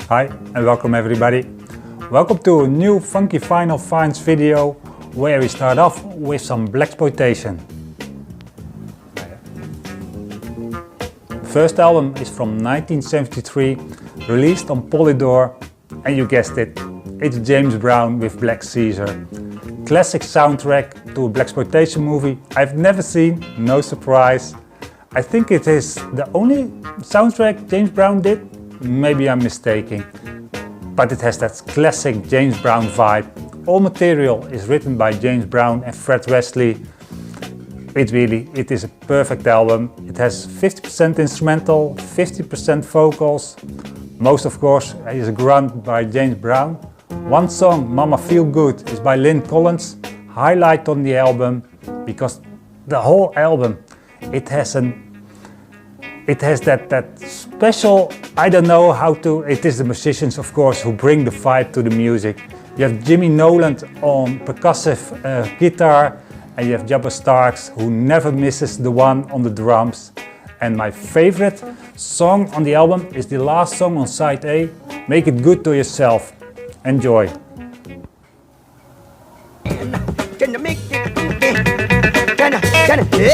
Hi and welcome everybody. Welcome to a new Funky Vinyl Finds video where we start off with some blaxploitation. First album is from 1973, released on Polydor, and you guessed it, it's James Brown with Black Caesar. Classic soundtrack to a blaxploitation movie I've never seen, no surprise. I think it is the only soundtrack James Brown did. Maybe I'm mistaken, but it has that classic James Brown vibe. All material is written by James Brown and Fred Wesley. It is a perfect album. It has 50% instrumental, 50% vocals. Most of course is a grunt by James Brown. One song, Mama Feel Good, is by Lynn Collins. Highlight on the album because the whole album, it has that special, I don't know how to, it is the musicians of course who bring the vibe to the music. You have Jimmy Noland on percussive guitar, and you have Jabba Starks who never misses the one on the drums. And my favorite song on the album is the last song on side A, Make It Good to Yourself. Enjoy. Can you make it good? Can you?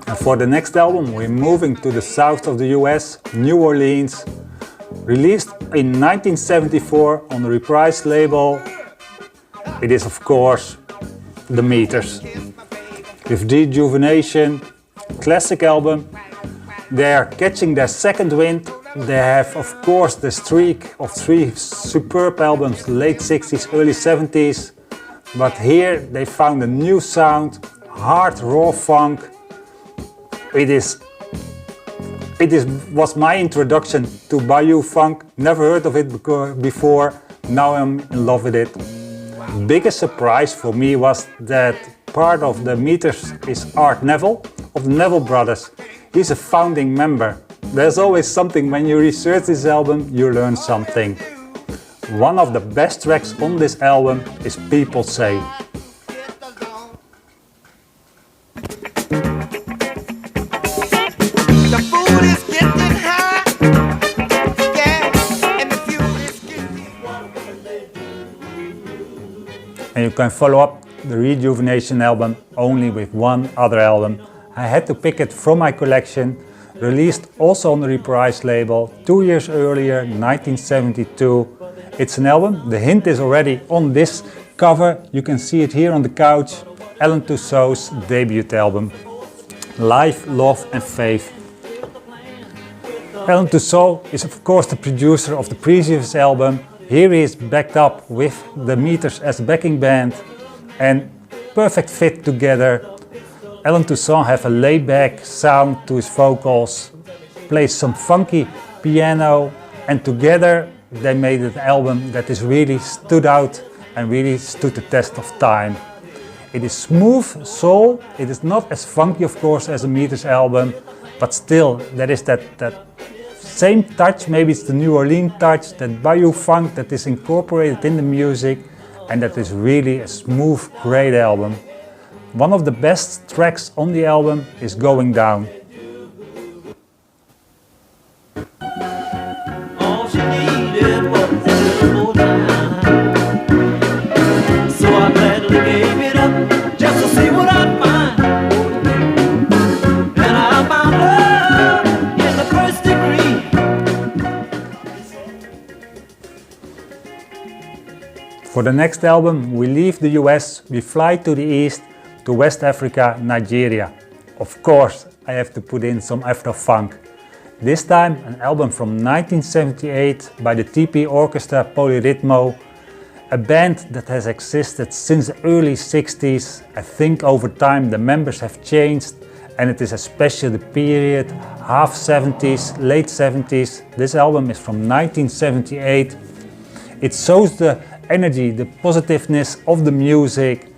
And for the next album we're moving to the south of the US, New Orleans. Released in 1974 on the Reprise label. It is of course The Meters. With Dejuvenation, classic album. They are catching their second wind. They have of course the streak of 3 superb albums, late 60s, early 70s. But here they found a new sound, hard raw funk. Was my introduction to Bayou Funk. Never heard of it before. Now I'm in love with it. Biggest surprise for me was that part of the Meters is Art Neville of the Neville Brothers. He's a founding member. There's always something when you research this album, you learn something. One of the best tracks on this album is People Say. And you can follow up the Rejuvenation album only with one other album. I had to pick it from my collection, released also on the Reprise label 2 years earlier, 1972. It's an album, the hint is already on this cover, you can see it here on the couch, Alan Toussaint's debut album, Life, Love and Faith. Alan Toussaint is of course the producer of the previous album. Here he is backed up with the Meters as backing band and perfect fit together. Alan Toussaint have a laid-back sound to his vocals, plays some funky piano, and together they made an album that is really stood out and really stood the test of time. It is smooth soul, it is not as funky of course as a Meters album, but still there is that same touch, maybe it's the New Orleans touch, that Bayou Funk that is incorporated in the music, and that is really a smooth, great album. One of the best tracks on the album is Going Down. All she needed was a little more time. So I gladly gave it up just to see what I'd find. And I found love in the first degree. For the next album we leave the US, we fly to the east, to West Africa, Nigeria. Of course, I have to put in some Afro-funk. This time an album from 1978 by the TP Orchestra Polyrhythmo, a band that has existed since the early 60s. I think over time the members have changed, and it is especially the period half 70s, late 70s. This album is from 1978. It shows the energy, the positiveness of the music.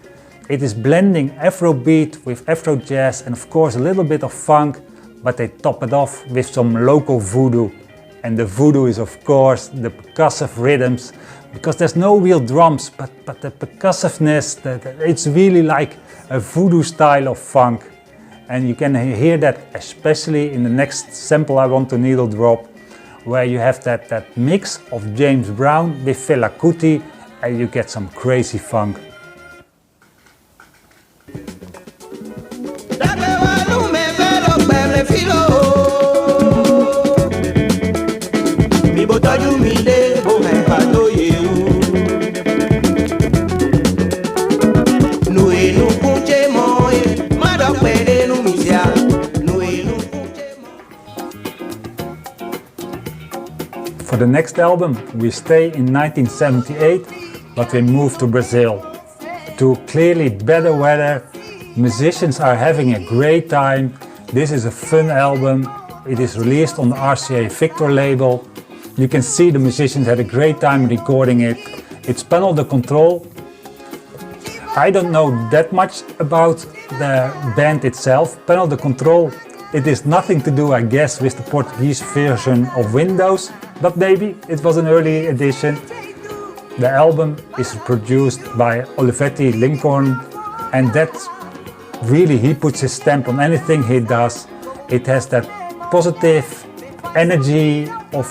It is blending Afrobeat with Afro jazz and of course a little bit of funk, but they top it off with some local voodoo. And the voodoo is of course the percussive rhythms, because there's no real drums, but the percussiveness, it's really like a voodoo style of funk. And you can hear that especially in the next sample I want to needle drop, where you have that mix of James Brown with Fela Kuti, and you get some crazy funk. For the next album, we stay in 1978, but we move to Brazil. To clearly better weather, musicians are having a great time. This is a fun album. It is released on the RCA Victor label. You can see the musicians had a great time recording it. It's Panel de Control. I don't know that much about the band itself. Panel de Control, it is nothing to do, I guess, with the Portuguese version of Windows, but maybe it was an early edition. The album is produced by Olivetti Lincoln, and that really, he puts his stamp on anything he does. It has that positive energy of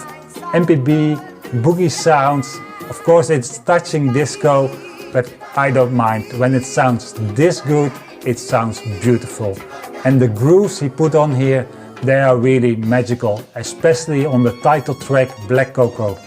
MPB, boogie sounds. Of course, it's touching disco, but I don't mind. When it sounds this good, it sounds beautiful. And the grooves he put on here, they are really magical, especially on the title track Black Cocoa.